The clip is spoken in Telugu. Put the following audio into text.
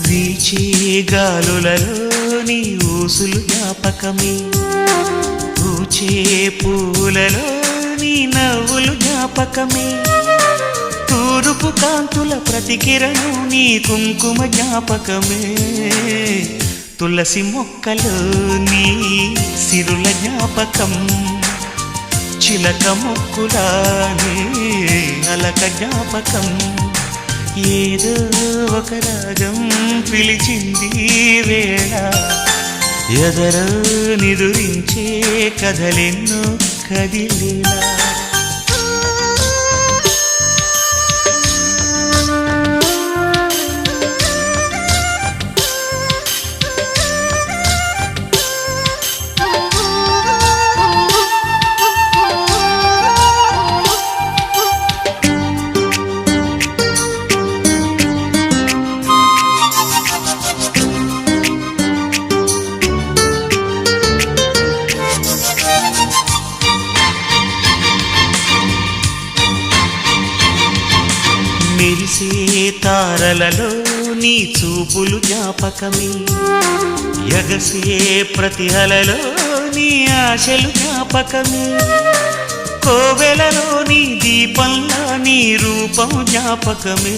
వీచే గాలులలో నీ ఊసులు జ్ఞాపకమే, పూచే పూలలో నీ నవ్వులు జ్ఞాపకమే, తూరుపు కాంతుల ప్రతికిరణం నీ కుంకుమ జ్ఞాపకమే, తులసి మొక్కలో నీ సిరుల జ్ఞాపకం, చిలక మొక్కులానే అలక జ్ఞాపకం, ఏదో ఒక రాగం పిలిచింది వేళ, ఎదరో నిదురించే కథలెన్నో కదిలేలా. మెరిసే తారలలో నీ చూపులు జ్ఞాపకమే, ఎగసే ప్రతి అలలో నీ ఆశలు జ్ఞాపకమే, కోవెలలో నీ దీపంలా నీ రూపం జ్ఞాపకమే.